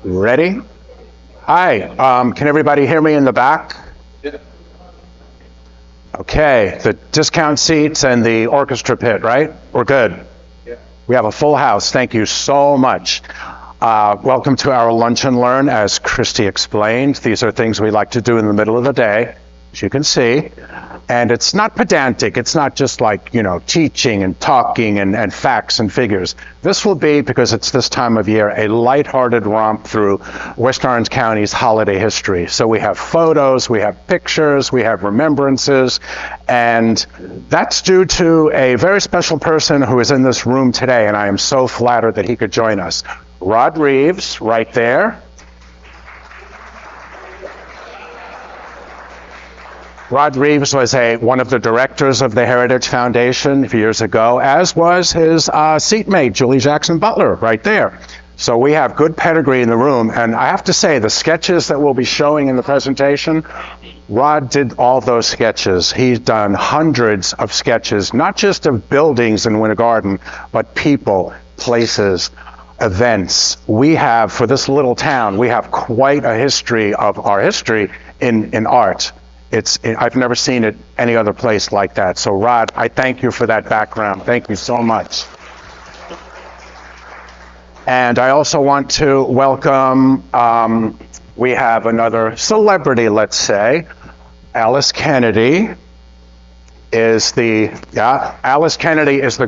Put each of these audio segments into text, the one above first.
Ready? Hi, can everybody hear me in the back? Okay, the discount seats and the orchestra pit, right? We're good. We have a full house. Thank you so much. Welcome to our Lunch and Learn. As Christy explained, these are things we like to do in the middle of the day, as you can see. And it's not pedantic. It's not just like, teaching and talking and facts and figures. This will be, because it's this time of year, a lighthearted romp through West Orange County's holiday history. So we have photos, we have pictures, we have remembrances, and that's due to a very special person who is in this room today, and I am so flattered that he could join us. Rod Reeves, right there. Rod Reeves was one of the directors of the Heritage Foundation years ago, as was his seatmate, Julie Jackson Butler, right there. So we have good pedigree in the room, and I have to say, the sketches that we'll be showing in the presentation, Rod did all those sketches. He's done hundreds of sketches, not just of buildings in Winter Garden, but people, places, events. We have, for this little town, we have quite a history of our history in art. I've never seen it any other place like that. So Rod, I thank you for that background. Thank you so much. And I also want to welcome, we have another celebrity, let's say. Alice Kennedy is the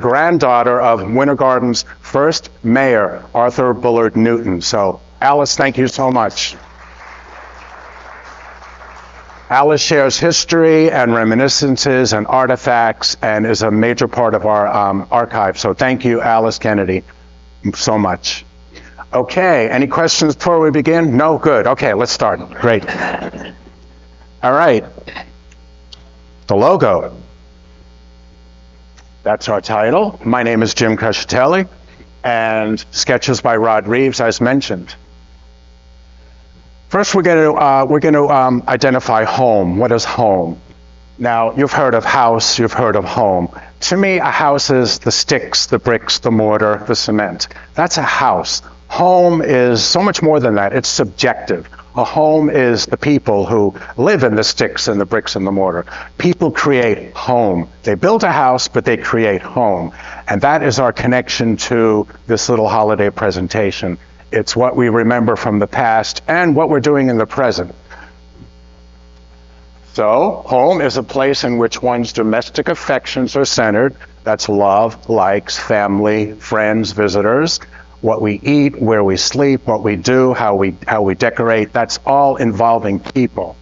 granddaughter of Winter Garden's first mayor, Arthur Bullard Newton. So Alice, thank you so much. Alice shares history and reminiscences and artifacts and is a major part of our archive. So thank you, Alice Kennedy, so much. Okay, any questions before we begin? No? Good. Okay, let's start. Great. All right. The logo. That's our title. My name is Jim Crescitelli, and sketches by Rod Reeves, as mentioned. First, we're going to identify home. What is home? Now, you've heard of house, you've heard of home. To me, a house is the sticks, the bricks, the mortar, the cement. That's a house. Home is so much more than that. It's subjective. A home is the people who live in the sticks and the bricks and the mortar. People create home. They build a house, but they create home. And that is our connection to this little holiday presentation. It's what we remember from the past and what we're doing in the present. So, home is a place in which one's domestic affections are centered. That's love, likes, family, friends, visitors. What we eat, where we sleep, what we do, how we decorate, that's all involving people.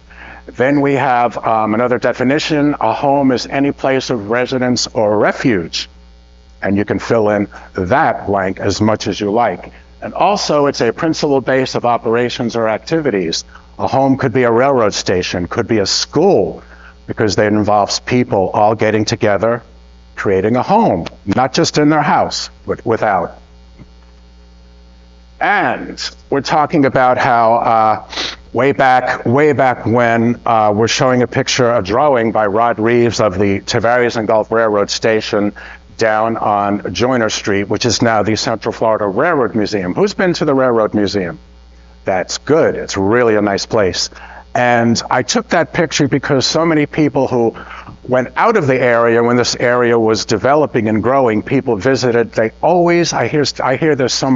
Then we have another definition. A home is any place of residence or refuge. And you can fill in that blank as much as you like. And also, it's a principal base of operations or activities. A home could be a railroad station, could be a school, because it involves people all getting together, creating a home, not just in their house, but without. And we're talking about how way back when we're showing a drawing by Rod Reeves of the Tavares and Gulf Railroad Station down on Joyner Street, which is now the Central Florida Railroad Museum. Who's been to the Railroad Museum? That's good. It's really a nice place. And I took that picture because so many people who went out of the area when this area was developing and growing, people visited. They always, I hear there's so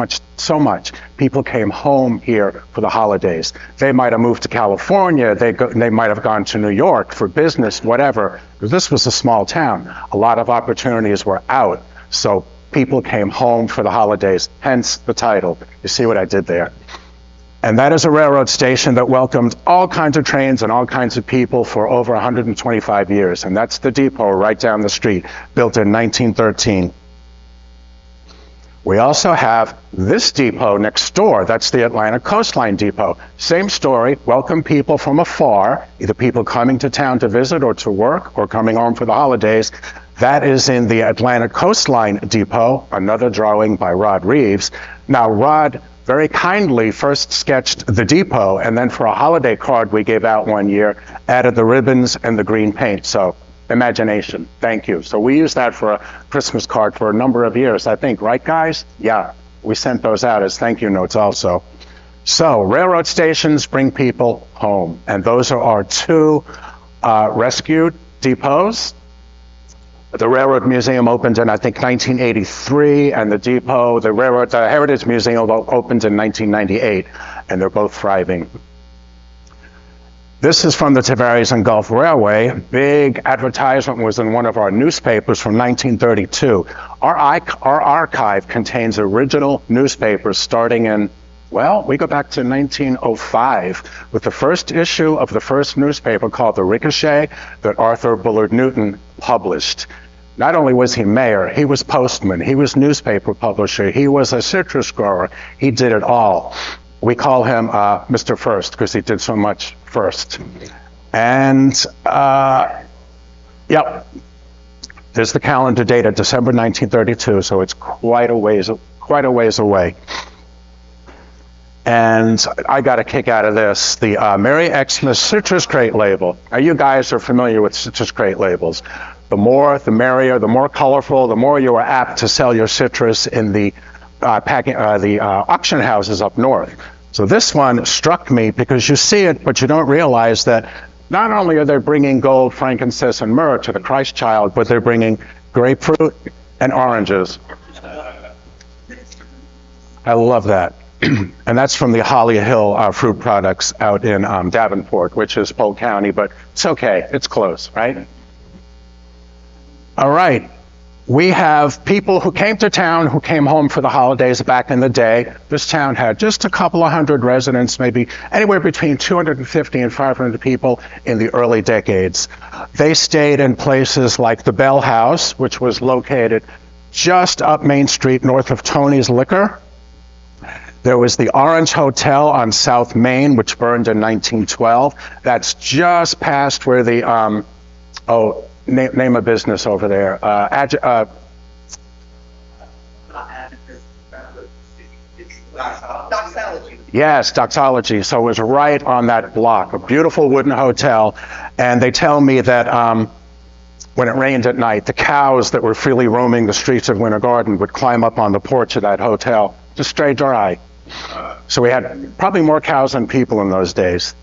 much. People came home here for the holidays. They might have moved to California. They might have gone to New York for business, whatever. Because this was a small town. A lot of opportunities were out. So people came home for the holidays, hence the title. You see what I did there? And that is a railroad station that welcomed all kinds of trains and all kinds of people for over 125 years. And that's the depot right down the street, built in 1913. We also have this depot next door. That's the Atlantic Coastline Depot. Same story, welcome people from afar, either people coming to town to visit or to work or coming home for the holidays. That is in the Atlantic Coastline Depot, another drawing by Rod Reeves. Now, Rod very kindly first sketched the depot, and then for a holiday card we gave out one year, added the ribbons and the green paint. So, imagination. Thank you. So we used that for a Christmas card for a number of years, I think. Right, guys? Yeah. We sent those out as thank you notes also. So railroad stations bring people home, and those are our two rescued depots. The Railroad Museum opened in, I think, 1983, and the Heritage Museum opened in 1998, and they're both thriving. This is from the Tavares and Gulf Railway. Big advertisement was in one of our newspapers from 1932. Our archive contains original newspapers starting in, well, we go back to 1905 with the first issue of the first newspaper called The Ricochet that Arthur Bullard Newton published. Not only was he mayor, he was postman, he was newspaper publisher, he was a citrus grower, he did it all. We call him Mr. First because he did so much first. And, yep, there's the calendar date of December 1932, so it's quite a ways away. And I got a kick out of this, the Merry Xmas citrus crate label. Now you guys are familiar with citrus crate labels. The more, the merrier, the more colorful, the more you are apt to sell your citrus in the auction houses up north. So this one struck me because you see it, but you don't realize that not only are they bringing gold, frankincense, and myrrh to the Christ child, but they're bringing grapefruit and oranges. I love that. And that's from the Holly Hill Fruit Products out in Davenport, which is Polk County, but it's okay, it's close, right? All right, we have people who came to town, who came home for the holidays back in the day. This town had just a couple of hundred residents, maybe anywhere between 250 and 500 people in the early decades. They stayed in places like the Bell House, which was located just up Main Street north of Tony's Liquor. There was the Orange Hotel on South Main, which burned in 1912. That's just past where the, name a business over there. Doxology. Yes, Doxology. So it was right on that block, a beautiful wooden hotel. And they tell me that when it rained at night, the cows that were freely roaming the streets of Winter Garden would climb up on the porch of that hotel to stay dry. So we had probably more cows than people in those days.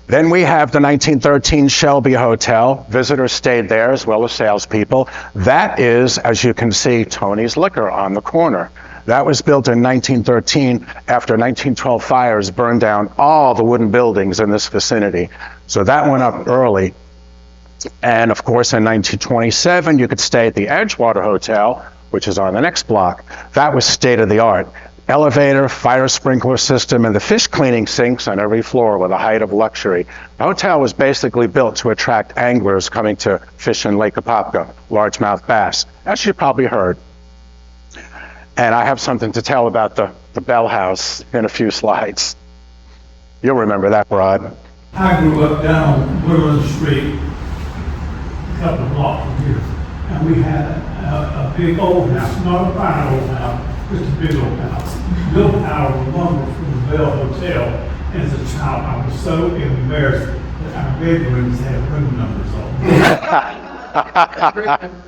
Then we have the 1913 Shelby Hotel. Visitors stayed there as well as salespeople. That is, as you can see, Tony's Liquor on the corner. That was built in 1913 after 1912 fires burned down all the wooden buildings in this vicinity. So that went up early. And of course, in 1927, you could stay at the Edgewater Hotel, which is on the next block. That was state of the art. Elevator, fire sprinkler system, and the fish cleaning sinks on every floor with a height of luxury. The hotel was basically built to attract anglers coming to fish in Lake Apopka, largemouth bass, as you probably heard. And I have something to tell about the Bell House in a few slides. You'll remember that, Rod. I grew up down Woodland Street, a couple of blocks from here, and we had a big old house, not a fine old house, just a big old house, built out of lumber from the Bell Hotel. And as a child, I was so embarrassed that our bedrooms had room numbers on them.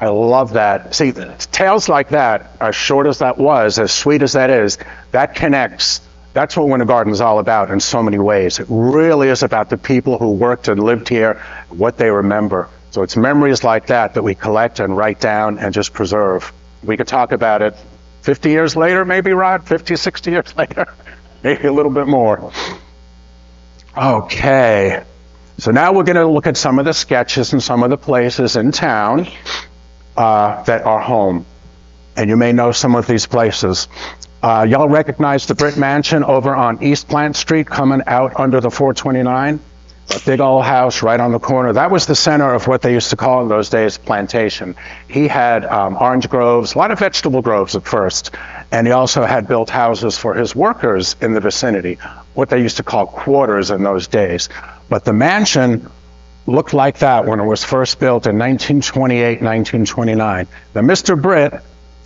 I love that. See, tales like that, as short as that was, as sweet as that is, that connects. That's what Winter Garden is all about in so many ways. It really is about the people who worked and lived here, what they remember. So it's memories like that that we collect and write down and just preserve. We could talk about it 50 years later, maybe, Rod? 50, 60 years later? Maybe a little bit more. Okay. So now we're going to look at some of the sketches and some of the places in town that are home. And you may know some of these places. Y'all recognize the Britt Mansion over on East Plant Street coming out under the 429? A big old house right on the corner. That was the center of what they used to call in those days plantation. He had orange groves, a lot of vegetable groves at first, and he also had built houses for his workers in the vicinity, what they used to call quarters in those days. But the mansion looked like that when it was first built in 1928, 1929. Now, Mr. Britt,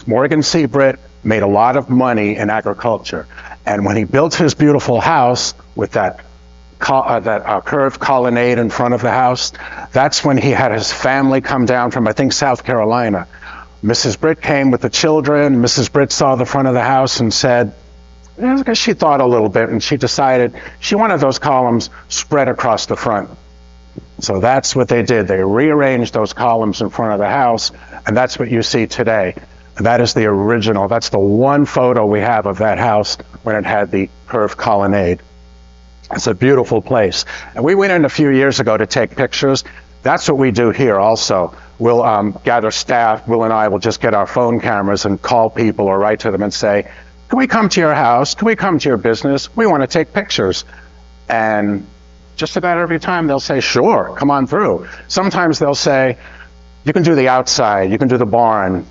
Morgan C. Britt, made a lot of money in agriculture. And when he built his beautiful house with that curved colonnade in front of the house, that's when he had his family come down from, I think, South Carolina. Mrs. Britt came with the children. Mrs. Britt saw the front of the house and said, she thought a little bit, and she decided she wanted those columns spread across the front. So that's what they did. They rearranged those columns in front of the house, and that's what you see today. And that is the original. That's the one photo we have of that house when it had the curved colonnade. It's a beautiful place. And we went in a few years ago to take pictures. That's what we do here also. We'll gather staff. Will and I will just get our phone cameras and call people or write to them and say, can we come to your house? Can we come to your business? We want to take pictures. And just about every time they'll say, sure, come on through. Sometimes they'll say, you can do the outside, you can do the barn.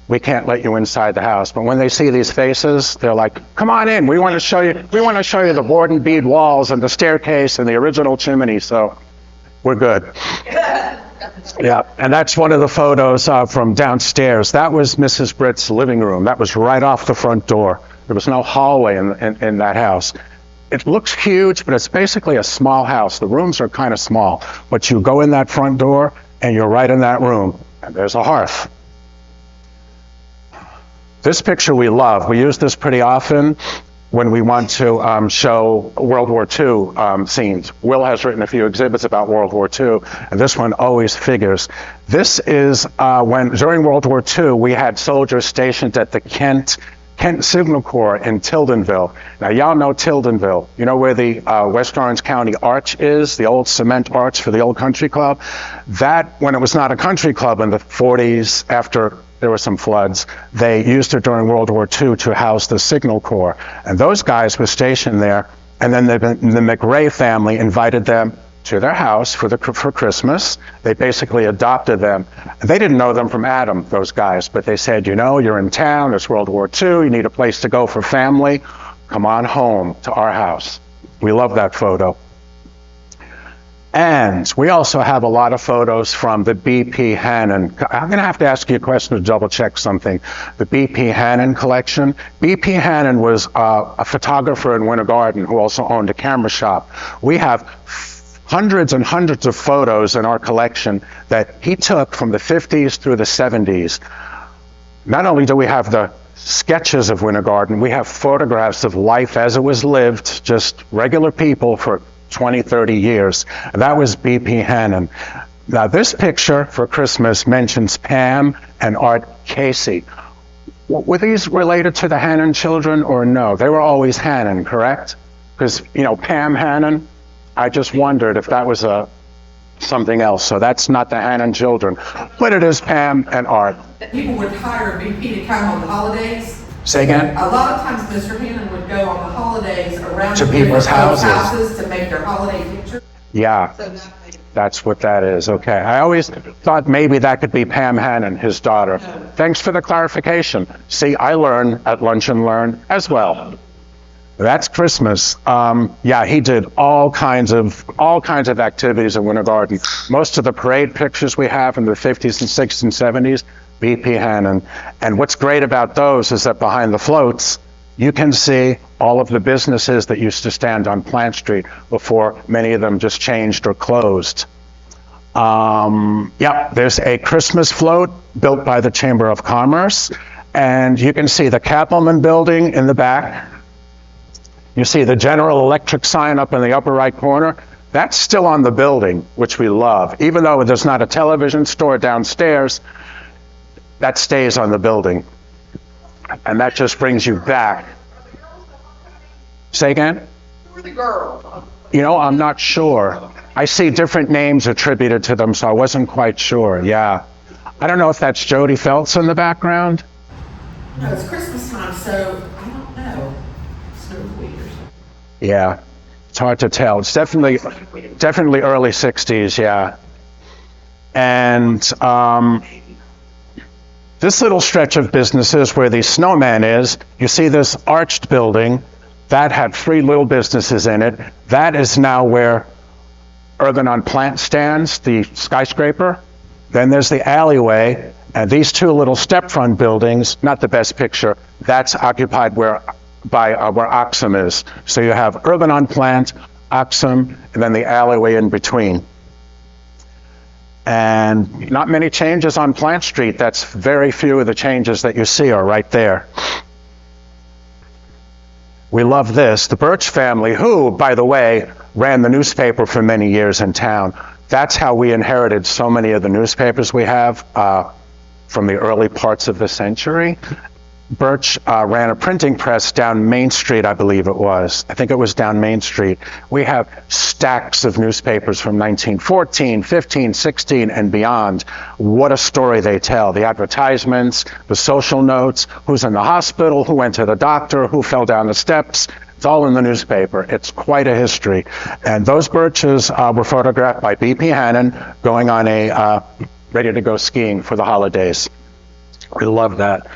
We can't let you inside the house. But when they see these faces, they're like, come on in. We want to show you the board and bead walls and the staircase and the original chimney. So we're good. Yeah, and that's one of the photos from downstairs. That was Mrs. Britt's living room. That was right off the front door. There was no hallway in that house. It looks huge, but it's basically a small house. The rooms are kind of small, but you go in that front door and you're right in that room, and there's a hearth. This picture we love. We use this pretty often when we want to show World War II scenes. Will has written a few exhibits about World War II, and this one always figures. This is when, during World War II, we had soldiers stationed at the Kent Signal Corps in Tildenville. Now, y'all know Tildenville. You know where the West Orange County Arch is, the old cement arch for the old country club? That, when it was not a country club in the 40s, after there were some floods, they used it during World War II to house the Signal Corps. And those guys were stationed there, and then the McRae family invited them to their house for Christmas. They basically adopted them. They didn't know them from Adam, those guys, but they said, you know, you're in town, it's World War II, you need a place to go for family, come on home to our house. We love that photo. And we also have a lot of photos from the B.P. Hannon. I'm going to have to ask you a question to double check something. The B.P. Hannon collection. B.P. Hannon was a photographer in Winter Garden who also owned a camera shop. We have hundreds and hundreds of photos in our collection that he took from the 50s through the 70s. Not only do we have the sketches of Winter Garden, we have photographs of life as it was lived, just regular people for 20, 30 years. That was B.P. Hannon. Now, this picture for Christmas mentions Pam and Art Casey. Were these related to the Hannon children or no? They were always Hannon, correct? Because, you know, Pam Hannon, I just wondered if that was something else. So that's not the Hannon children, but it is Pam and Art. People would hire BP to come on the holidays. Say again? A lot of times Mr. Hannon would go on the holidays around to people's houses to make their holiday pictures. Yeah, that's what that is. Okay. I always thought maybe that could be Pam Hannon, his daughter. No. Thanks for the clarification. See, I learn at Lunch and Learn as well. That's Christmas. Yeah, he did all kinds of activities in Winter Garden. Most of the parade pictures we have in the 50s and 60s and 70s, B.P. Hannon. And what's great about those is that behind the floats, you can see all of the businesses that used to stand on Plant Street before many of them just changed or closed. Yeah, there's a Christmas float built by the Chamber of Commerce. And you can see the Kappelman building in the back. You see the General Electric sign up in the upper right corner. That's still on the building, which we love. Even though there's not a television store downstairs, that stays on the building. And that just brings you back. Say again? Who are the girls? You know, I'm not sure. I see different names attributed to them, so I wasn't quite sure. Yeah. I don't know if that's Jody Feltz in the background. No, it's Christmas time, so I don't know. Snowflake or something. Yeah. It's hard to tell. It's definitely early 60s, yeah. And this little stretch of businesses where the snowman is, you see this arched building, that had 3 little businesses in it. That is now where Urban on Plant stands, the skyscraper. Then there's the alleyway, and these 2 little step-front buildings, not the best picture, that's occupied where Oxum is. So you have Urban on Plant, Oxum, and then the alleyway in between. And not many changes on Plant Street. That's very few of the changes that you see are right there. We love this. The Birch family, who, by the way, ran the newspaper for many years in town. That's how we inherited so many of the newspapers we have from the early parts of the century. Birch ran a printing press down Main Street, I believe it was. I think it was down Main Street. We have stacks of newspapers from 1914, 15, 16, and beyond. What a story they tell. The advertisements, the social notes, who's in the hospital, who went to the doctor, who fell down the steps. It's all in the newspaper. It's quite a history. And those Birches were photographed by B.P. Hannon going on a ready-to-go skiing for the holidays. We love that.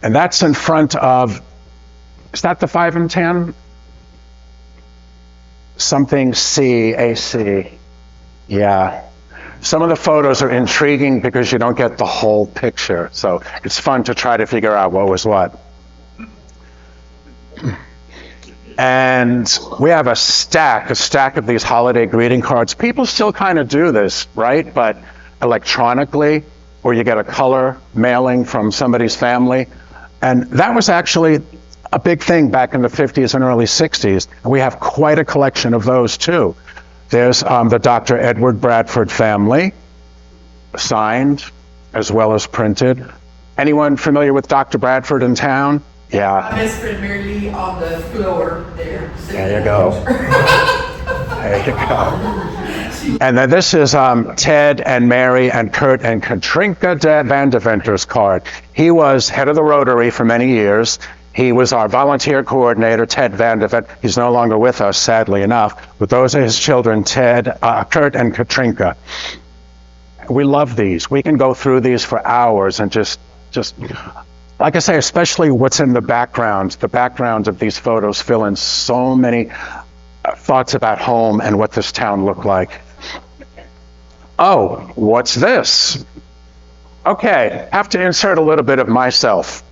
And that's in front of, is that the 5 and 10? Something C, AC. Yeah. Some of the photos are intriguing because you don't get the whole picture. So it's fun to try to figure out what was what. And we have a stack of these holiday greeting cards. People still kind of do this, right? But electronically, or you get a color mailing from somebody's family. And that was actually a big thing back in the 50s and early 60s. And we have quite a collection of those too. There's the Dr. Edward Bradford family, signed as well as printed. Anyone familiar with Dr. Bradford in town? Yeah. My best friend Mary Lee on the floor there. There you go. There you go. And then this is Ted and Mary and Kurt and Katrinka Van Deventer's card. He was head of the Rotary for many years. He was our volunteer coordinator, Ted Van Deventer. He's no longer with us, sadly enough. But those are his children, Kurt and Katrinka. We love these. We can go through these for hours and just like I say, especially what's in the background. The backgrounds of these photos fill in so many thoughts about home and what this town looked like. Oh, what's this? Okay, have to insert a little bit of myself.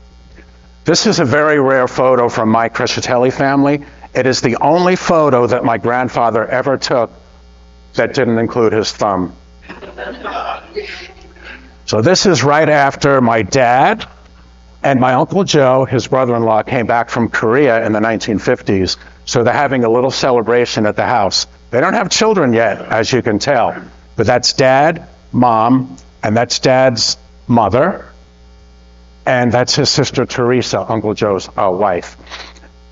This is a very rare photo from my Crescitelli family. It is the only photo that my grandfather ever took that didn't include his thumb. So this is right after my dad and my Uncle Joe, his brother-in-law, came back from Korea in the 1950s. So they're having a little celebration at the house. They don't have children yet, as you can tell. But that's Dad, Mom, and that's Dad's mother. And that's his sister Teresa, Uncle Joe's wife.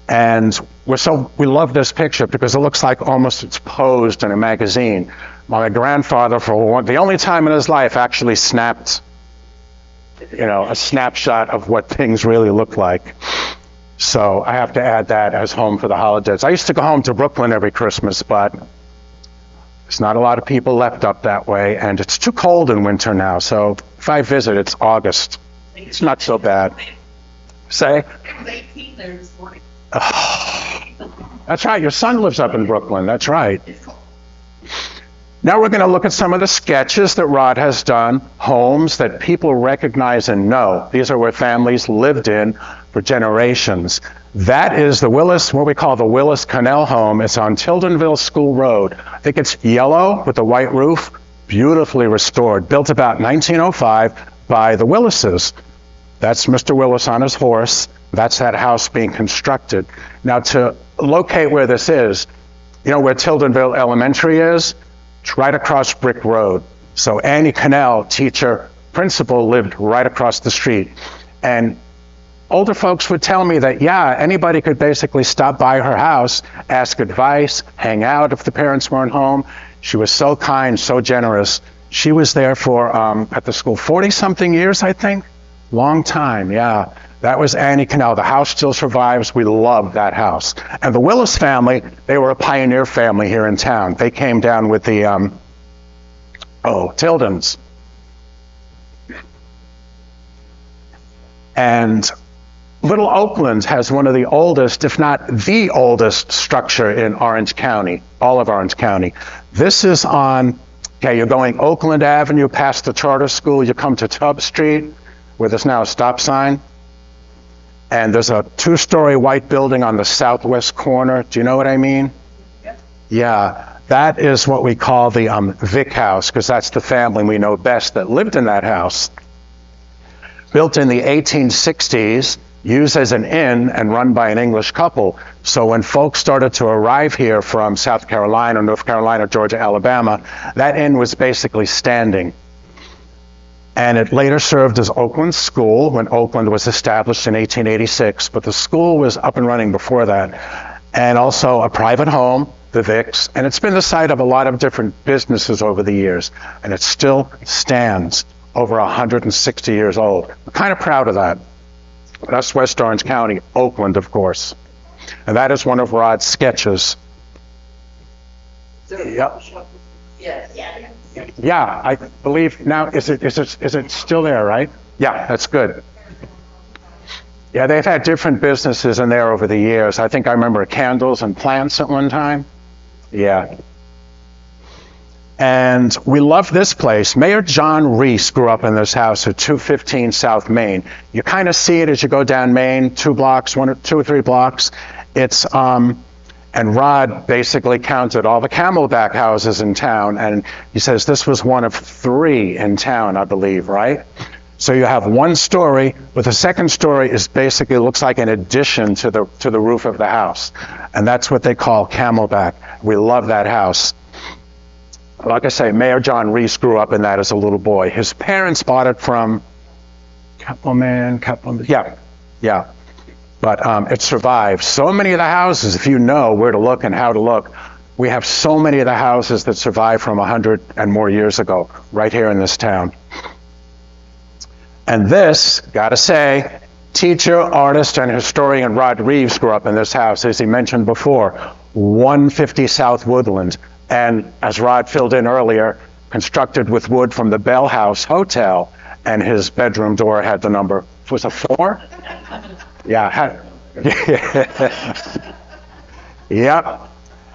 And we love this picture because it looks like almost it's posed in a magazine. My grandfather, for the only time in his life, actually snapped, a snapshot of what things really look like. So I have to add that as home for the holidays. I used to go home to Brooklyn every Christmas, but there's not a lot of people left up that way, and it's too cold in winter now. So if I visit, it's August. It's not so bad. Say? It was 18 there this morning. That's right. Your son lives up in Brooklyn. That's right. Now we're going to look at some of the sketches that Rod has done, homes that people recognize and know. These are where families lived in for generations. That is the Willis, what we call the Willis Connell home. It's on Tildenville School Road. I think it's yellow with a white roof, beautifully restored, built about 1905 by the Willises. That's Mr. Willis on his horse. That's that house being constructed. Now to locate where this is, where Tildenville Elementary is? It's right across Brick Road. So Annie Connell, teacher, principal, lived right across the street. And older folks would tell me that, anybody could basically stop by her house, ask advice, hang out if the parents weren't home. She was so kind, so generous. She was there for, at the school, 40-something years, I think. Long time, yeah. That was Annie Connell. The house still survives. We love that house. And the Willis family, they were a pioneer family here in town. They came down with the, Tildens. And Little Oakland has one of the oldest, if not the oldest, structure in Orange County, all of Orange County. This is on, you're going Oakland Avenue past the charter school. You come to Tubb Street, where there's now a stop sign. And there's a 2-story white building on the southwest corner. Do you know what I mean? Yeah. That is what we call the Vic House, because that's the family we know best that lived in that house. Built in the 1860s, used as an inn and run by an English couple. So when folks started to arrive here from South Carolina, North Carolina, Georgia, Alabama, that inn was basically standing. And it later served as Oakland School when Oakland was established in 1886, but the school was up and running before that. And also a private home, the Vicks, and it's been the site of a lot of different businesses over the years, and it still stands, over 160 years old. I'm kind of proud of that. That's West Orange County, Oakland, of course. And that is one of Rod's sketches. Yep. Yeah, I believe now, is it still there, right? Yeah, that's good. Yeah, they've had different businesses in there over the years. I think I remember candles and plants at one time. Yeah. And we love this place. Mayor John Reese grew up in this house at 215 South Main. You kind of see it as you go down Main, 2 blocks, 2 or 3 blocks. It's, and Rod basically counted all the Camelback houses in town, and he says this was one of 3 in town, I believe, right? So you have 1 story, but the second story is basically looks like an addition to the roof of the house. And that's what they call Camelback. We love that house. Like I say, Mayor John Reese grew up in that as a little boy. His parents bought it from Kappelman, yeah. But it survived. So many of the houses, if you know where to look and how to look, we have so many of the houses that survived from 100 and more years ago, right here in this town. And this, gotta say, teacher, artist, and historian Rod Reeves grew up in this house, as he mentioned before, 150 South Woodland. And as Rod filled in earlier, constructed with wood from the Bell House Hotel, and his bedroom door had the number, was it 4? Yeah. Yep.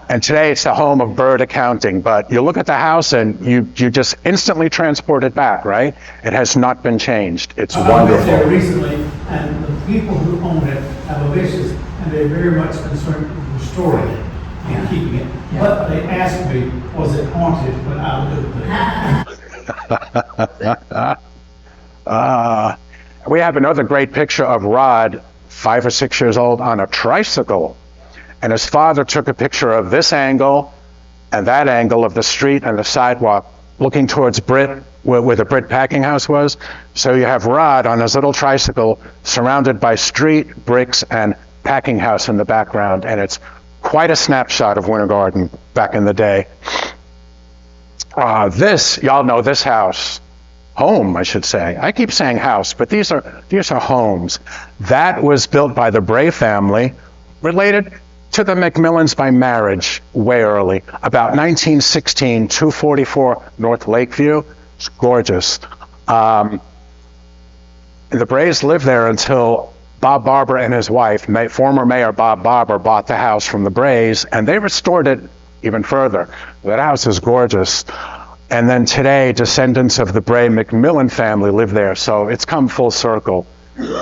And today it's the home of Bird Accounting, but you look at the house and you just instantly transport it back, right? It has not been changed. It's wonderful. I was there recently, and the people who own it have a business, and they're very much concerned with restoring it and keeping it. But they asked me, was it haunted when I lived there? We have another great picture of Rod, 5 or 6 years old, on a tricycle. And his father took a picture of this angle and that angle of the street and the sidewalk looking towards Britt, where the Britt packing house was. So you have Rod on his little tricycle surrounded by street, bricks, and packing house in the background. And it's quite a snapshot of Winter Garden back in the day. Y'all know this house. Home, I should say. I keep saying house, but these are homes. That was built by the Bray family, related to the McMillans by marriage way early, about 1916, 244 North Lakeview. It's gorgeous. The Brays lived there until Bob Barber and his wife, former Mayor Bob Barber, bought the house from the Brays, and they restored it even further. That house is gorgeous. And then today, descendants of the Bray McMillan family live there, so it's come full circle.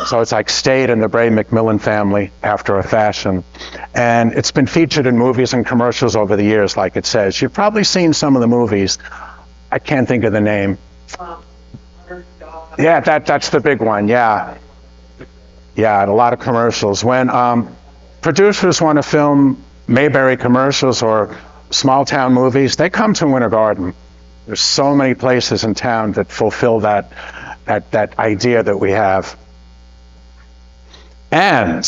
So it's like stayed in the Bray McMillan family after a fashion. And it's been featured in movies and commercials over the years, like it says. You've probably seen some of the movies. I can't think of the name. Yeah, that's the big one, yeah. Yeah, and a lot of commercials. When producers want to film Mayberry commercials or small town movies, they come to Winter Garden. There's so many places in town that fulfill that idea that we have. And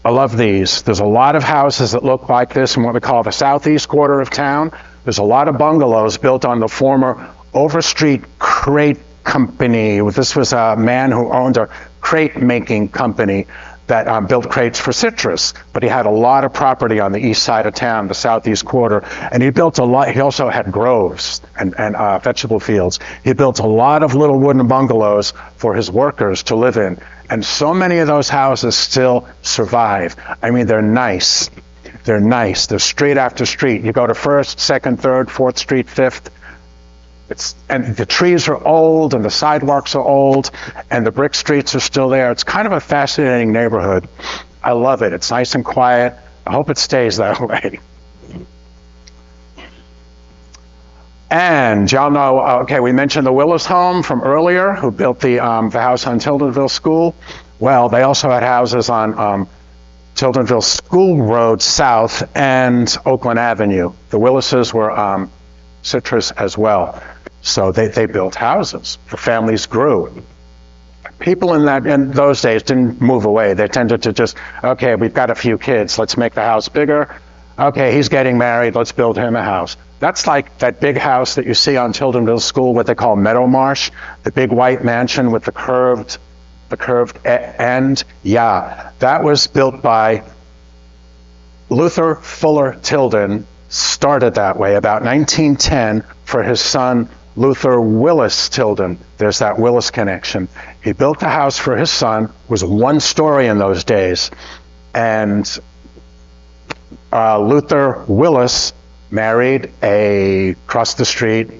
I love these. There's a lot of houses that look like this in what we call the southeast quarter of town. There's a lot of bungalows built on the former Overstreet Crate Company. This was a man who owned a crate making company that built crates for citrus, but he had a lot of property on the east side of town, the southeast quarter, and he built a lot. He also had groves and vegetable fields. He built a lot of little wooden bungalows for his workers to live in, and so many of those houses still survive. I mean, they're nice. They're nice. They're street after street. You go to 1st, 2nd, 3rd, 4th Street, 5th. And the trees are old, and the sidewalks are old, and the brick streets are still there. It's kind of a fascinating neighborhood. I love it. It's nice and quiet. I hope it stays that way. And y'all know, okay, we mentioned the Willis home from earlier, who built the house on Tildenville School. Well, they also had houses on Tildenville School Road South and Oakland Avenue. The Willises were citrus as well. So they built houses. The families grew. People in those days didn't move away. They tended to just, okay, we've got a few kids, let's make the house bigger. Okay, he's getting married, let's build him a house. That's like that big house that you see on Tildenville School, what they call Meadowmarsh, the big white mansion with the curved end. Yeah, that was built by Luther Fuller Tilden, started that way about 1910 for his son Luther Willis Tilden. There's that Willis connection. He built the house for his son. It was one story in those days. And Luther Willis married across the street,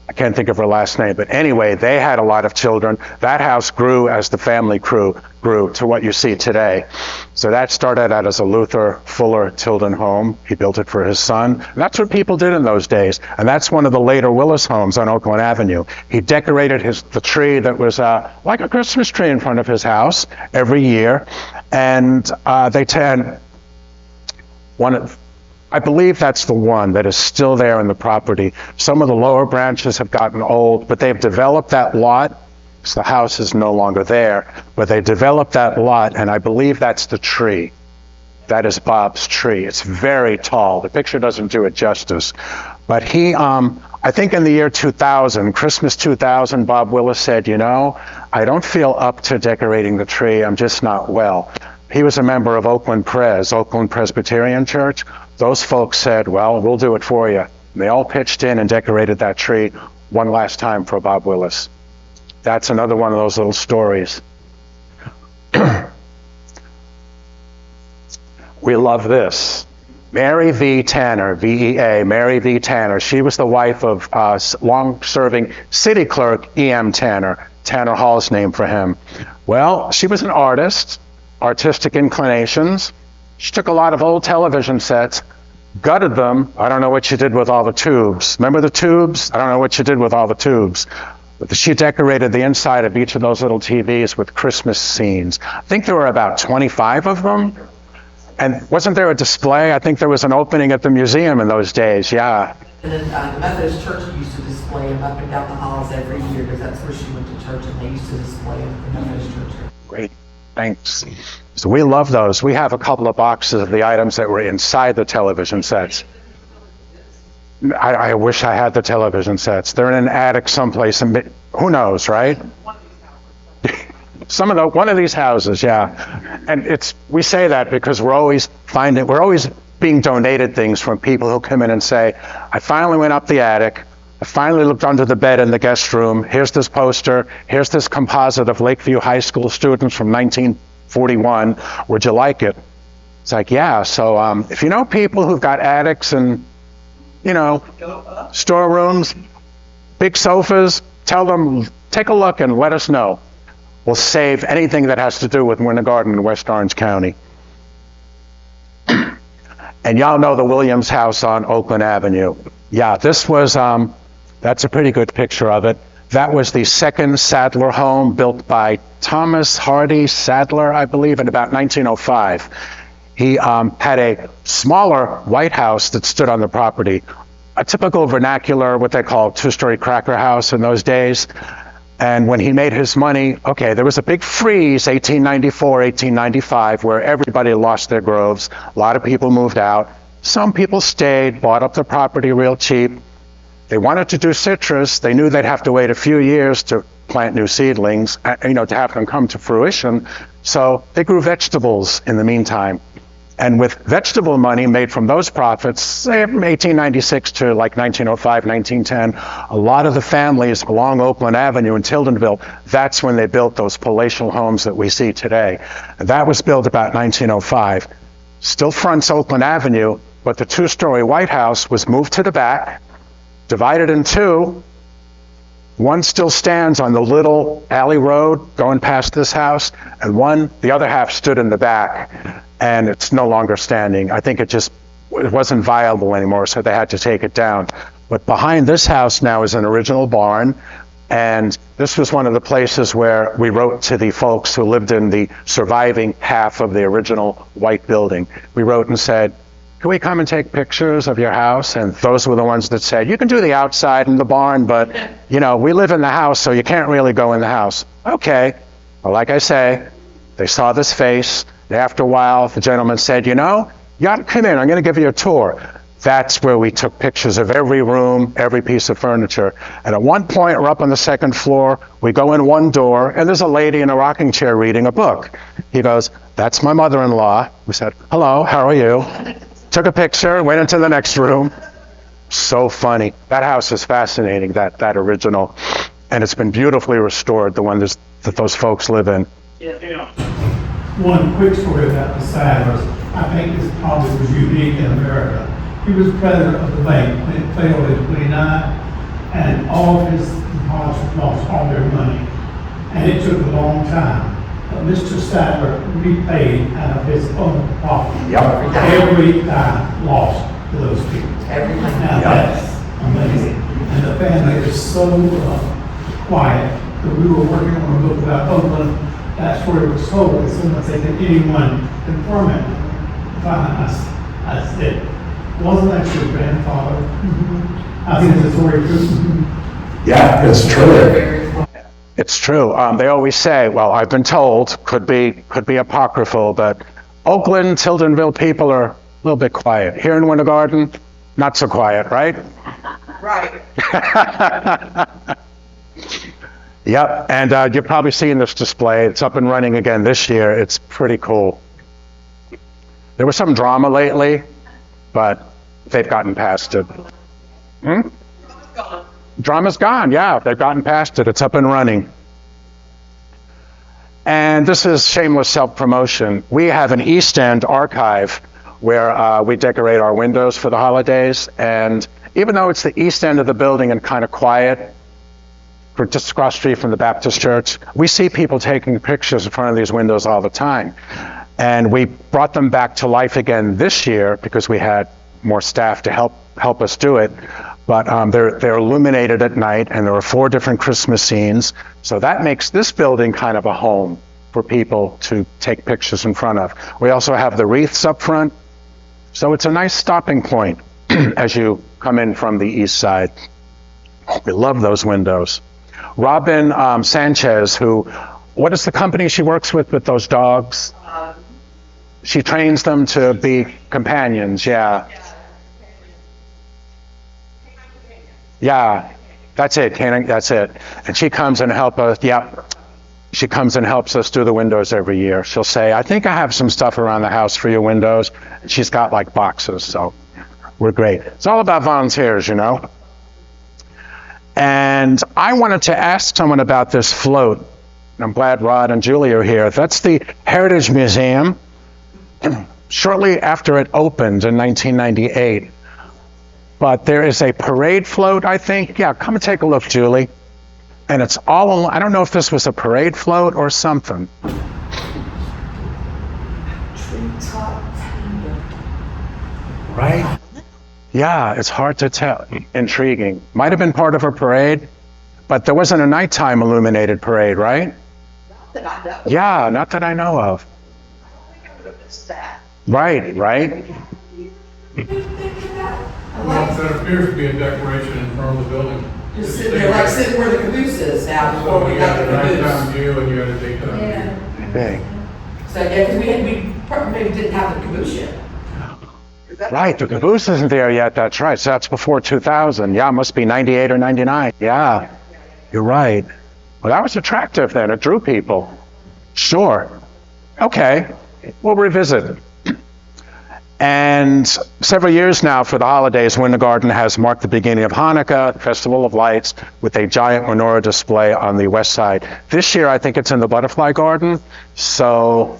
I can't think of her last name, but anyway, they had a lot of children. That house grew as the family grew to what you see today. So that started out as a Luther Fuller Tilden home. He built it for his son. And that's what people did in those days. And that's one of the later Willis homes on Oakland Avenue. He decorated the tree that was like a Christmas tree in front of his house every year. And I believe that's the one that is still there in the property. Some of the lower branches have gotten old, but they've developed that lot. So the house is no longer there, but they developed that lot, and I believe that's the tree. That is Bob's tree. It's very tall. The picture doesn't do it justice. But he, I think in the year 2000, Christmas 2000, Bob Willis said, I don't feel up to decorating the tree. I'm just not well. He was a member of Oakland Presbyterian Church. Those folks said, well, we'll do it for you. And they all pitched in and decorated that tree one last time for Bob Willis. That's another one of those little stories. We love this. Mary V. Tanner, VEA, Mary V. Tanner. She was the wife of long-serving city clerk E.M. Tanner. Tanner Hall's name for him. Well, she was an artist, artistic inclinations. She took a lot of old television sets, gutted them. I don't know what she did with all the tubes. Remember the tubes? I don't know what she did with all the tubes. But she decorated the inside of each of those little TVs with Christmas scenes. I think there were about 25 of them. And wasn't there a display? I think there was an opening at the museum in those days, yeah. And then the Methodist Church used to display them up and down the halls every year because that's where she went to church, and they used to display them at the Methodist Church. Great, thanks. So we love those. We have a couple of boxes of the items that were inside the television sets. I wish I had the television sets. They're in an attic someplace, and who knows, right? One of these houses, yeah. And we say that because we're always being donated things from people who come in and say, I finally went up the attic. I finally looked under the bed in the guest room. Here's this poster. Here's this composite of Lakeview High School students from 1941. Would you like it? It's like, yeah. So if you know people who've got attics and, storerooms, big sofas, tell them, take a look and let us know. We'll save anything that has to do with Winter Garden in West Orange County. And y'all know the Williams house on Oakland Avenue. Yeah, this was, that's a pretty good picture of it. That was the second Sadler home built by Thomas Hardy Sadler, I believe, in about 1905. He had a smaller White House that stood on the property, a typical vernacular, what they call two-story cracker house in those days. And when he made his money, there was a big freeze, 1894, 1895, where everybody lost their groves. A lot of people moved out. Some people stayed, bought up the property real cheap. They wanted to do citrus. They knew they'd have to wait a few years to plant new seedlings, to have them come to fruition. So they grew vegetables in the meantime. And with vegetable money made from those profits, say from 1896 to like 1905, 1910, a lot of the families along Oakland Avenue in Tildenville, that's when they built those palatial homes that we see today. And that was built about 1905. Still fronts Oakland Avenue, but the two-story White House was moved to the back, divided in two. One still stands on the little alley road going past this house, and the other half stood in the back. And it's no longer standing. I think it just it wasn't viable anymore, so they had to take it down. But behind this house now is an original barn, and this was one of the places where we wrote to the folks who lived in the surviving half of the original white building. We wrote and said, can we come and take pictures of your house? And those were the ones that said, you can do the outside in the barn, but, you know, we live in the house, so you can't really go in the house. Okay. Well, like I say, they saw this face. After a while, the gentleman said, you know, you ought to come in. I'm going to give you a tour. That's where we took pictures of every room, every piece of furniture. And at one point, we're up on the second floor. We go in one door, and there's a lady in a rocking chair reading a book. He goes, that's my mother-in-law. We said, hello, how are you? Took a picture, went into the next room. So funny. That house is fascinating, that original. And it's been beautifully restored, the one that those folks live in. One quick story about the Sadlers. I think this probably was unique in America. He was president of the bank when it failed in 29, and all of his depositors lost all their money. And it took a long time. But Mr. Sadler repaid out of his own pocket. Yep. Every dime lost to those people. Every time. Now that's amazing. And the family is so quiet that we were working on a book about Oakland. That story was told, and someone said, can anyone confirm it? I said, wasn't that your grandfather? I think it's a story true. Yeah, it's true. It's true. They always say, well, I've been told, could be apocryphal, but Oakland, Tildenville people are a little bit quiet. Here in Winter Garden, not so quiet, right? Right. Yep, and you've probably seen this display. It's up and running again this year. It's pretty cool. There was some drama lately, but they've gotten past it. Drama's gone, yeah. They've gotten past it. It's up and running. And this is shameless self-promotion. We have an East End archive where we decorate our windows for the holidays. And even though it's the east end of the building and kind of quiet, just across the street from the Baptist church, we see people taking pictures in front of these windows all the time. And we brought them back to life again this year because we had more staff to help us do it. But they're illuminated at night, and there are 4 different Christmas scenes. So that makes this building kind of a home for people to take pictures in front of. We also have the wreaths up front. So it's a nice stopping point as you come in from the east side. We love those windows. Robin Sanchez, what is the company she works with those dogs? She trains them to be companions, yeah. Yeah, that's it, that's it. And she comes and helps us, she comes and helps us do the windows every year. She'll say, I think I have some stuff around the house for your windows. And she's got like boxes, so we're great. It's all about volunteers, you know. And I wanted to ask someone about this float. I'm glad Rod and Julie are here. That's the Heritage Museum. Shortly after it opened in 1998. But there is a parade float, I think. Yeah, come and take a look, Julie. And it's all along. I don't know if this was a parade float or something. Treetop tender. Right? Yeah, it's hard to tell. Intriguing. Might have been part of a parade, but there wasn't a nighttime illuminated parade, right? Not that I know. Yeah, not that I know of. That. Right. That appears to be a decoration in front of the building. Just sitting there, like sitting where the caboose is now before So we you got had the a nighttime caboose. view and you had a daytime Yeah. Okay. So, yeah, because we probably maybe didn't have the caboose yet. Right, the caboose isn't there yet, that's right. So that's before 2000. Yeah, it must be 98 or 99. Yeah, you're right. Well, that was attractive then. It drew people. Sure. Okay, we'll revisit. And several years now for the holidays, Winter Garden has marked the beginning of Hanukkah, Festival of Lights, with a giant menorah display on the west side. This year, I think it's in the Butterfly Garden. So,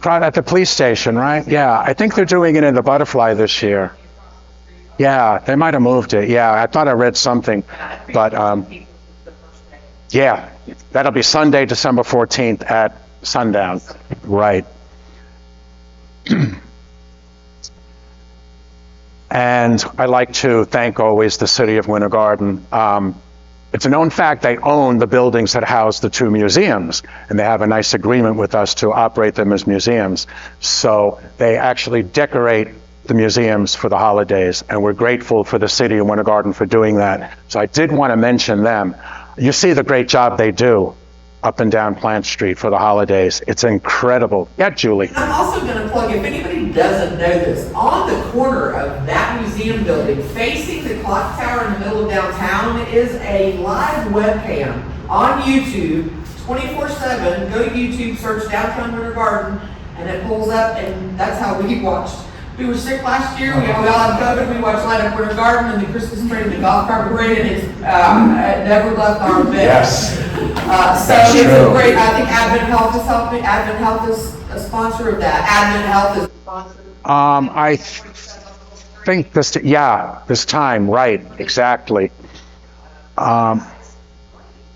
right at the police station, right? Yeah, I think they're doing it in the Butterfly this year. Yeah, they might have moved it. Yeah, I thought I read something. But, yeah, that'll be Sunday, December 14th at sundown. Right. And I like to thank always the city of Winter Garden. It's a known fact they own the buildings that house the two museums, and they have a nice agreement with us to operate them as museums. So they actually decorate the museums for the holidays, and we're grateful for the city of Winter Garden for doing that. So I did want to mention them. You see the great job they do up and down Plant Street for the holidays. It's incredible. Yeah, Julie. I'm also going to plug, if anybody doesn't know this, on the corner of that museum building, facing the clock tower in the middle of downtown, is a live webcam on YouTube, 24/7. Go to YouTube, search Downtown Winter Garden, and it pulls up, and that's how we watched. We were sick last year, we all had COVID, we watched Light Up Winter Garden and the Christmas tree and the golf cart parade, and it's never left our bed. Yes. So it's a great, I think Advent Health is helping, Advent Health is a sponsor of that. Advent Health is a sponsor. I think this time, right, exactly.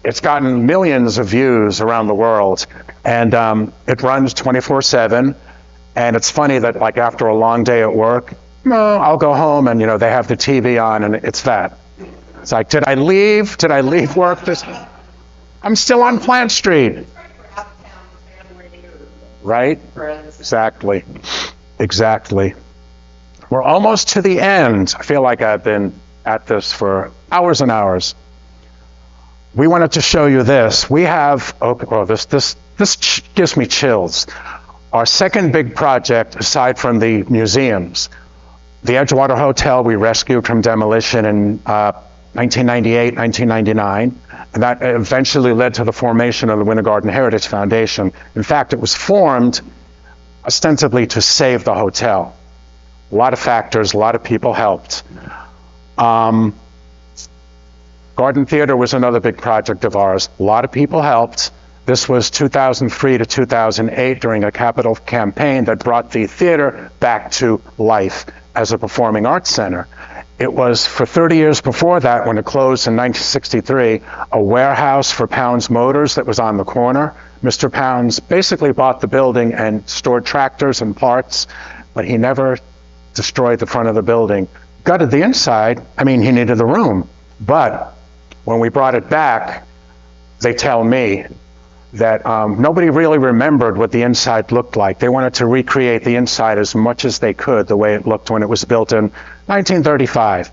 It's gotten millions of views around the world, and it runs 24/7. And it's funny that, like, after a long day at work, I'll go home and, they have the TV on, and it's that. It's like, did I leave work this? I'm still on Plant Street. Right? Exactly. We're almost to the end. I feel like I've been at this for hours and hours. We wanted to show you this. We have, this gives me chills. Our second big project, aside from the museums, the Edgewater Hotel we rescued from demolition in 1998, 1999, and that eventually led to the formation of the Winter Garden Heritage Foundation. In fact, it was formed ostensibly to save the hotel. A lot of factors, a lot of people helped. Garden Theater was another big project of ours. A lot of people helped. This was 2003 to 2008 during a capital campaign that brought the theater back to life as a performing arts center. It was for 30 years before that, when it closed in 1963, a warehouse for Pounds Motors that was on the corner. Mr. Pounds basically bought the building and stored tractors and parts, but he never destroyed the front of the building. Gutted the inside. I mean, he needed the room. But when we brought it back, they tell me that nobody really remembered what the inside looked like. They wanted to recreate the inside as much as they could the way it looked when it was built in 1935.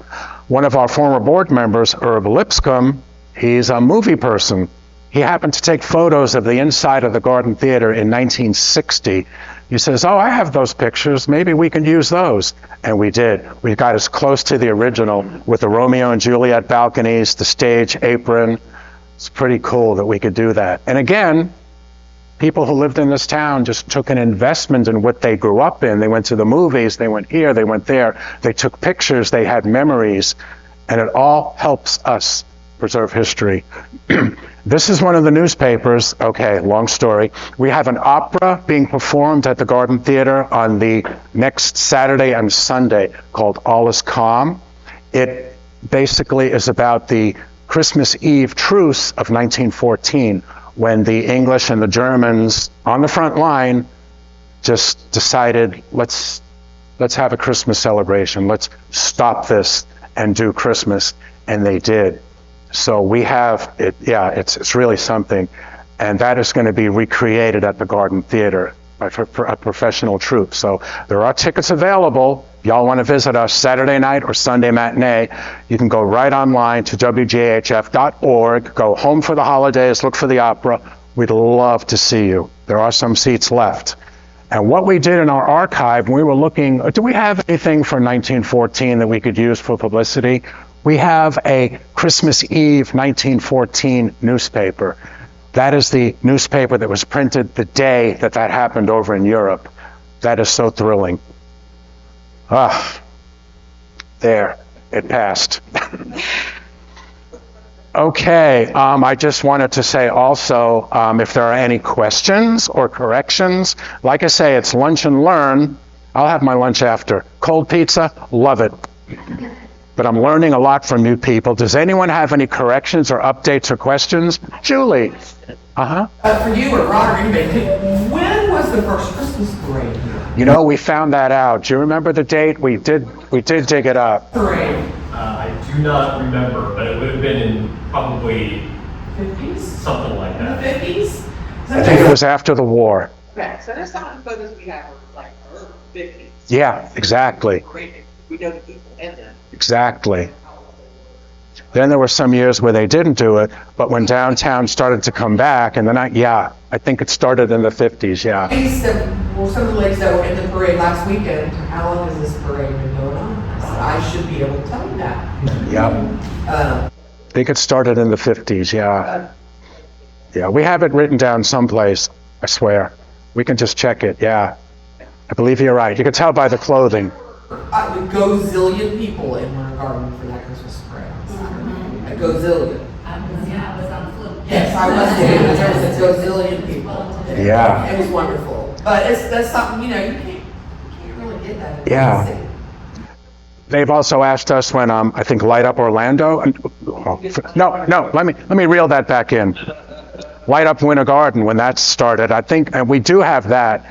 One of our former board members, Herb Lipscomb, he's a movie person. He happened to take photos of the inside of the Garden Theater in 1960. He says, I have those pictures. Maybe we can use those. And we did. We got as close to the original with the Romeo and Juliet balconies, the stage apron. It's pretty cool that we could do that. And again, people who lived in this town just took an investment in what they grew up in. They went to the movies, they went here, they went there. They took pictures, they had memories, and it all helps us preserve history. This is one of the newspapers. Okay, long story. We have an opera being performed at the Garden Theater on the next Saturday and Sunday called All Is Calm. It basically is about the Christmas Eve truce of 1914, when the English and the Germans on the front line just decided, let's have a Christmas celebration. Let's stop this and do Christmas. And they did. So we have it. Yeah, it's really something. And that is going to be recreated at the Garden Theater by a professional troupe. So there are tickets available. If y'all want to visit us Saturday night or Sunday matinee, you can go right online to wghf.org, go home for the holidays, look for the opera. We'd love to see you. There are some seats left. And what we did in our archive, we were looking, do we have anything for 1914 that we could use for publicity? We have a Christmas Eve 1914 newspaper. That is the newspaper that was printed the day that happened over in Europe. That is so thrilling. There, it passed. Okay, I just wanted to say also, if there are any questions or corrections, like I say, it's lunch and learn. I'll have my lunch after. Cold pizza, love it. But I'm learning a lot from you people. Does anyone have any corrections or updates or questions? Julie. For you or Rod or anybody, when was the first Christmas parade here? You know, we found that out. Do you remember the date? We did dig it up. Parade. I do not remember, but it would have been in probably 50s? something like In the that. 50s? I think it was after the war. Okay, so there's some of the photos we have are like early 50s. Yeah, exactly. Great. We know the people in them. Exactly. Then there were some years where they didn't do it, but when downtown started to come back, and then I think it started in the 50s, yeah. Some of the ladies that were in the parade last weekend, how long has this parade been going on? I said, I should be able to tell you that. Yep. Uh, I think it started in the 50s, yeah. Yeah, we have it written down someplace, I swear. We can just check it, yeah. I believe you're right. You can tell by the clothing. A gazillion people in Winter Garden for that Christmas parade on Saturday. A gazillion. I was on flip. Yes, I was too. There was a gazillion people. Yeah. It was wonderful. But that's something, you can't really get that in Yeah. the city. They've also asked us when, I think, Light Up Orlando. No, let me reel that back in. Light Up Winter Garden, when that started, I think, and we do have that.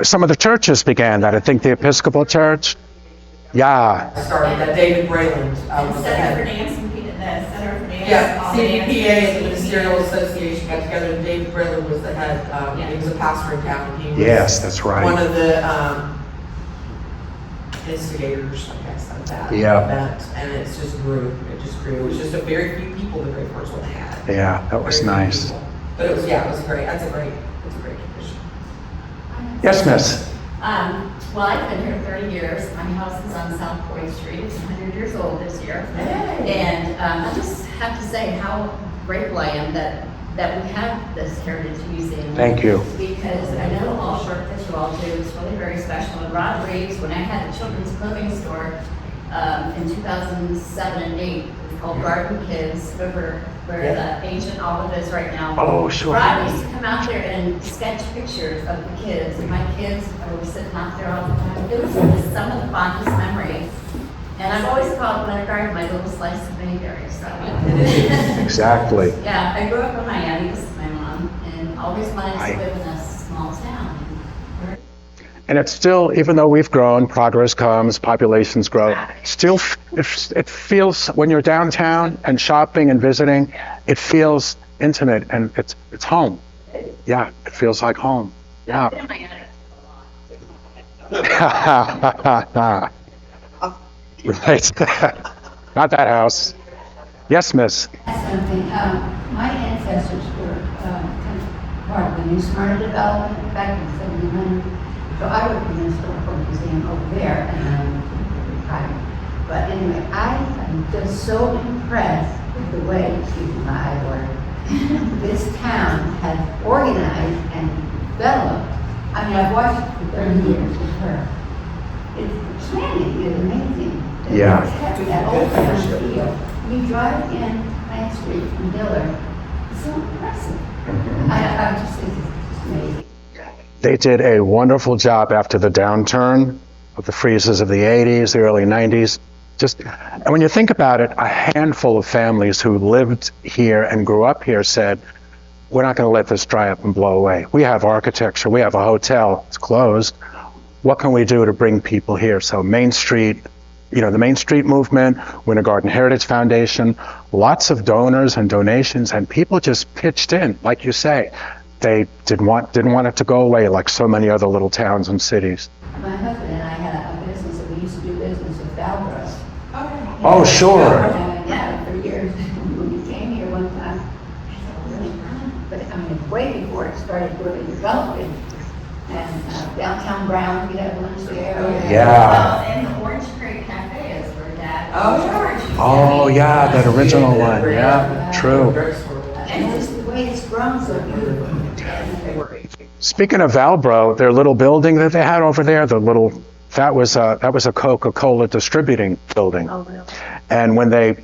Some of the churches began that. I think the Episcopal Church. Yeah. Started that David Brayland. And Was the Center for head. Dance, the Center for Dance. Yeah, all the CDPA dance and the Ministerial Association got together, and David Brayland was the head. He was a pastor in town. And he was Yes, that's right. one of the instigators, I guess, of that Yeah. event. And it's just grew. It just grew. It was just a very few people the very first one had. Yeah, that was Very few nice. people. But it was great. It's a great tradition. Yes, miss. Well, I've been here 30 years. My house is on South Point Street. It's 100 years old this year. Hey. And I just have to say how grateful I am that we have this Heritage Museum. Thank you. Because I know all the work that you all do is really very special. And Rod Reeves, when I had a children's clothing store in 2007 and 8, it was called Garden Kids, over where the ancient olive is right now. Oh, sure. Rod used to come out there and sketch pictures of the kids, and my kids were sitting out there all the time. It was just some of the fondest memories. And I've always called Winter Garden my little slice of Mayberry, so. Exactly. Yeah, I grew up in Miami with my mom, and always wanted to live in a small town. And it's still, even though we've grown, progress comes, populations grow, still, it feels, when you're downtown and shopping and visiting, it feels intimate and it's home. Yeah, it feels like home. Yeah. Right. Not that house. Yes, miss. Something. My ancestors were part of the New Smyrna development back in 1700. So I worked in the historical museum over there, and retired. But anyway, I am just so impressed with the way, excuse me, my eye water, this town has organized and developed. I mean, I've watched it for 30 years with her. It's planning is amazing. Yeah. It's kept that old town feel. You drive in Plant Street from Dillard, it's so impressive. I just think it's just amazing. They did a wonderful job after the downturn of the freezes of the 80s, the early 90s. And when you think about it, a handful of families who lived here and grew up here said, we're not going to let this dry up and blow away. We have architecture, we have a hotel, it's closed. What can we do to bring people here? So Main Street, the Main Street movement, Winter Garden Heritage Foundation, lots of donors and donations, and people just pitched in, like you say. They didn't want it to go away like so many other little towns and cities. My husband and I had a business that we used to do business with Valbro. Oh, sure. Yeah, for years. When we came here one time, I thought, really, but I mean, way before it started really developing. And downtown Brown, we had lunch there. Yeah. Well, and the Orange Creek Cafe is where Dad. Oh, George used to Oh, be. yeah, that original one. Yeah, true. And just the way it's grown so beautiful. Speaking of Valbro, their little building that they had over there, that was a Coca-Cola distributing building. Oh, really? And when they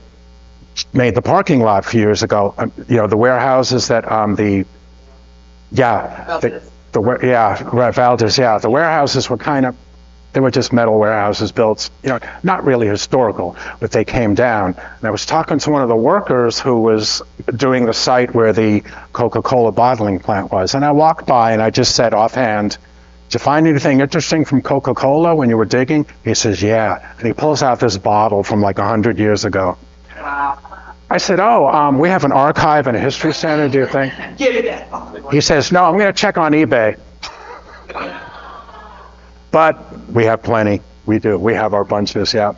made the parking lot a few years ago, the warehouses that the warehouses were kind of They were just metal warehouses built, not really historical, but they came down. And I was talking to one of the workers who was doing the site where the Coca-Cola bottling plant was. And I walked by and I just said offhand, "Did you find anything interesting from Coca-Cola when you were digging?" He says, "Yeah." And he pulls out this bottle from like 100 years ago. Wow. I said, we have an archive and a history center, do you think? Give me that bottle. He says, "No, I'm going to check on eBay." But we have plenty. We do. We have our bunches, yeah.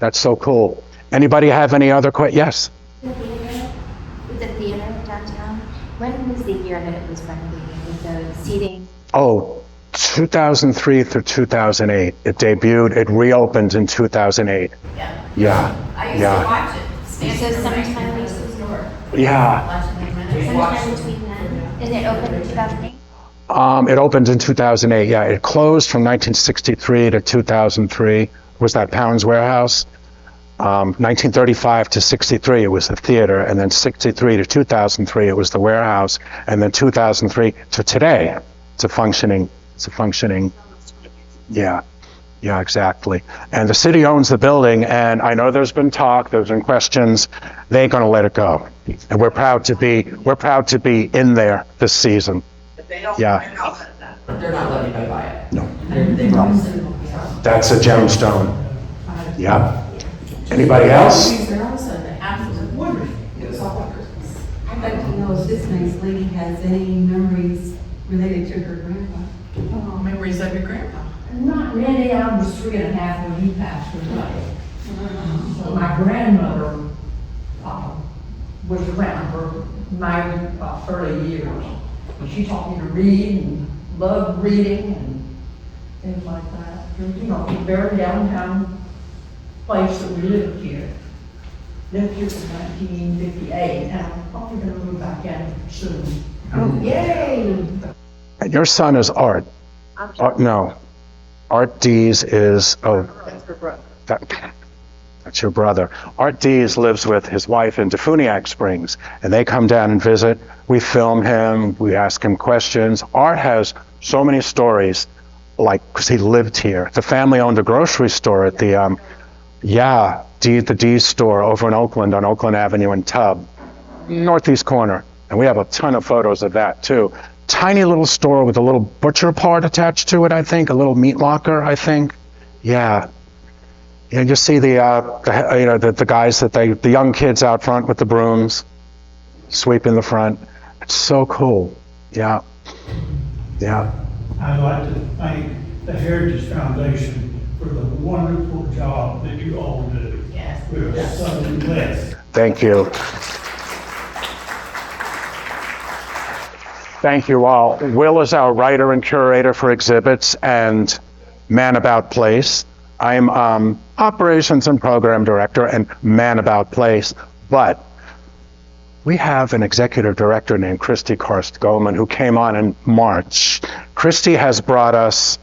That's so cool. Anybody have any other questions? Yes? The theater downtown, when was the year that it was renovated with the seating? 2003 through 2008. It debuted. It reopened in 2008. Yeah. Yeah. I used Yeah. to watch it. Stand So in the sometime rain, we should- store. Yeah. Watching the minutes. Sometime between then, and it opened in 2008? It opened in 2008. Yeah, it closed from 1963 to 2003. Was that Pound's Warehouse? 1935 to 63, it was the theater, and then 63 to 2003, it was the warehouse, and then 2003 to today, it's a functioning. Yeah, exactly. And the city owns the building, and I know there's been talk, there's been questions. They ain't gonna let it go, and we're proud to be in there this season. If they don't, Yeah. They're not letting anybody buy it. No. They promise it. That's a gemstone. Yeah. Anybody else? They're also the absolute wonderful. It's all wonderful. I'd like to know if this nice lady has any memories related to her grandpa. Oh, memories of your grandpa. Not really, I was 3.5 when he passed away. So my grandmother was around her early years. And she taught me to read and loved reading and things like that. It's a very downtown place that we lived here. Lived here from 1958, and I'm probably gonna move back in soon. Oh, yay! And your son is Art. No. Art Dees is, that's your brother. Art Dees lives with his wife in Defuniak Springs, and they come down and visit. We film him, we ask him questions. Art has so many stories, because he lived here. The family owned a grocery store at the Dees store over in Oakland, on Oakland Avenue in Tubb, northeast corner. And we have a ton of photos of that too. Tiny little store with a little butcher part attached to it, I think, a little meat locker, I think. Yeah. And you see the guys the young kids out front with the brooms, sweeping the front. It's so cool. Yeah. I'd like to thank the Heritage Foundation for the wonderful job that you all do. Yes. We're so blessed. Thank you. Thank you all. Will is our writer and curator for exhibits and Man About Place. I'm operations and program director and Man About Place, but we have an executive director named Christy Karst-Goldman who came on in March. Christy has brought us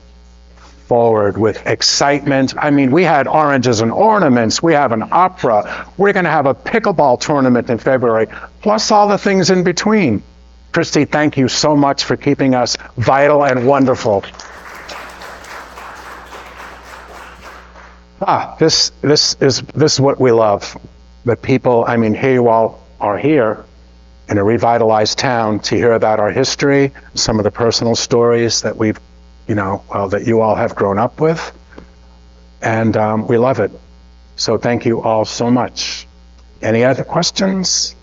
forward with excitement. I mean, we had oranges and ornaments. We have an opera. We're going to have a pickleball tournament in February, plus all the things in between. Christy, thank you so much for keeping us vital and wonderful. This is what we love. That people, here you all are here in a revitalized town to hear about our history, some of the personal stories that we've, that you all have grown up with. And we love it. So thank you all so much. Any other questions?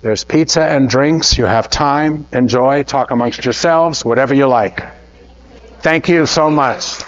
There's pizza and drinks. You have time. Enjoy. Talk amongst yourselves. Whatever you like. Thank you so much.